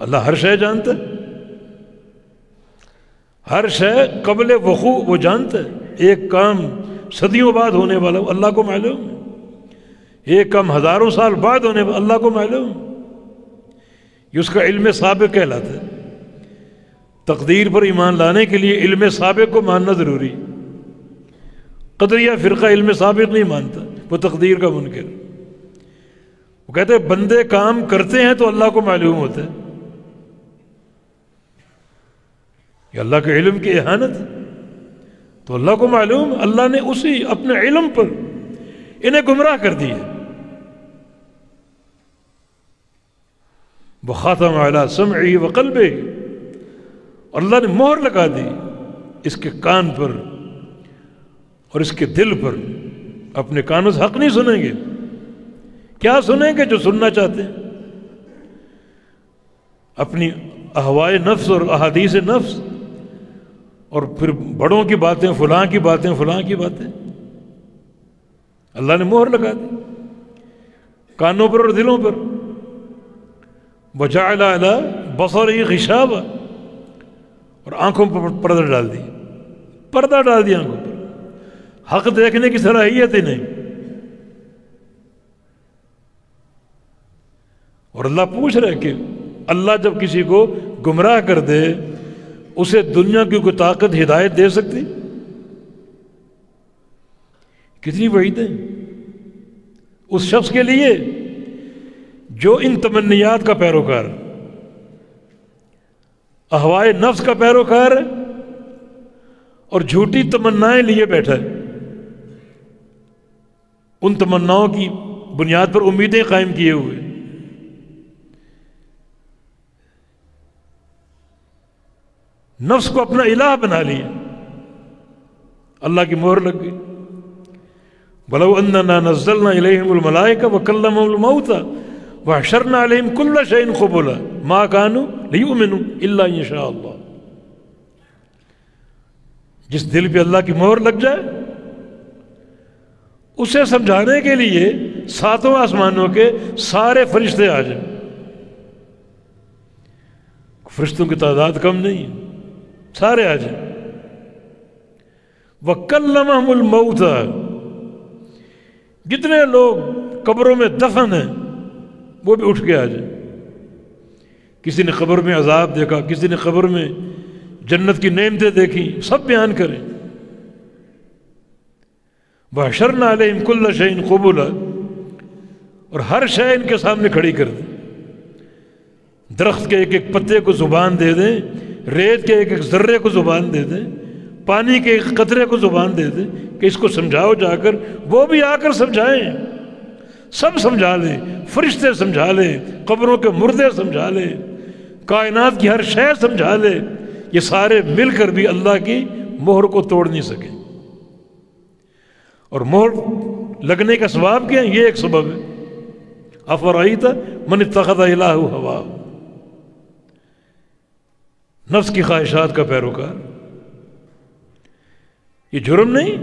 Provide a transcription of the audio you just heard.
اللہ ہر شے جانتا ہے، ہر شے قبل وقوع وہ جانتا ہے۔ ایک کام صدیوں بعد ہونے والا اللہ کو معلوم، ایک کام ہزاروں سال بعد ہونے والا اللہ کو معلوم، یہ اس کا علم سابق کہلاتا ہے۔ تقدیر پر ایمان لانے کے لیے علم سابق کو ماننا ضروری۔ قدریہ فرقہ علم سابق نہیں مانتا، وہ تقدیر کا منکر۔ وہ کہتے ہیں بندے کام کرتے ہیں تو اللہ کو معلوم ہوتا ہے، یہ اللہ کے علم کی اہانت ہے۔ تو اللہ کو معلوم، اللہ نے اسی اپنے علم پر انہیں گمراہ کر دیا۔ وَخَاتَمَ عَلَىٰ سَمْعِهِ وَقَلْبِهِ، اور اللہ نے مہر لگا دی اس کے کان پر اور اس کے دل پر۔ اپنے کانوں سے حق نہیں سنیں گے، کیا سنیں گے؟ جو سننا چاہتے ہیں، اپنی اہوائے نفس اور احادیث نفس، اور پھر بڑوں کی باتیں، فلاں کی باتیں، فلاں کی باتیں۔ اللہ نے مہر لگا دی کانوں پر اور دلوں پر۔ وَجَعَلَ عَلَىٰ بَصَرِهِ غِشَاوَةً، اور آنکھوں پر پردہ ڈال دی، پردہ ڈال دیا آنکھوں پر، حق دیکھنے کی صلاحیت ہی نہیں۔ اور اللہ پوچھ رہے کہ اللہ جب کسی کو گمراہ کر دے، اسے دنیا کی کوئی طاقت ہدایت دے سکتی؟ کتنی وعیدیں اس شخص کے لیے جو ان تمنیات کا پیروکار، اہوائے نفس کا پیروکار ہے اور جھوٹی تمنائیں لیے بیٹھا ہے، ان تمناؤں کی بنیاد پر امیدیں قائم کیے ہوئے۔ نفس کو اپنا الہ بنا لیا، اللہ کی مہر لگ گئی۔ وَلَوْ أَنَّنَا نَزَّلْنَا إِلَيْهِمُ الْمَلَائِكَةَ وَكَلَّمَهُمُ الْمَوْتَى وَحَشَرْنَا عَلَيْهِمْ كُلَّ شَيْءٍ قُبُلًا مَا كَانُوا لِيُؤْمِنُوا إِلَّا إِن شَاءَ اللَّهُ۔ جس دل پہ اللہ کی مہر لگ جائے، اسے سمجھانے کے لیے ساتوں آسمانوں کے سارے فرشتے آ جائیں۔ فرشتوں کی تعداد کم نہیں ہے، سارے آ جائیں۔ وَكَلَّمَهُمُ الْمَوْتَى، جتنے لوگ قبروں میں دفن ہیں وہ بھی اٹھ کے آ جائیں۔ کسی نے قبر میں عذاب دیکھا، کسی نے قبر میں جنت کی نعمتیں دیکھی، سب بیان کریں۔ وَحَشَرْنَا عَلَيْهِمْ كُلَّ شَيْءٍ قُبُلًا، اور ہر شے ان کے سامنے کھڑی کر دیں۔ درخت کے ایک ایک پتے کو زبان دے دیں، ریت کے ایک ایک ذرے کو زبان دے دیں، پانی کے ایک قطرے کو زبان دے دیں کہ اس کو سمجھاؤ جا کر، وہ بھی آ کر سمجھائیں، سب سمجھا لیں، فرشتے سمجھا لیں، قبروں کے مردے سمجھا لیں، کائنات کی ہر شے سمجھا لیں، یہ سارے مل کر بھی اللہ کی مہر کو توڑ نہیں سکے۔ اور مہر لگنے کا سبب کیا ہے؟ یہ ایک سبب ہے۔ افرأیت من اتخذ الہہ ہواہ، نفس کی خواہشات کا پیروکار۔ یہ جرم نہیں،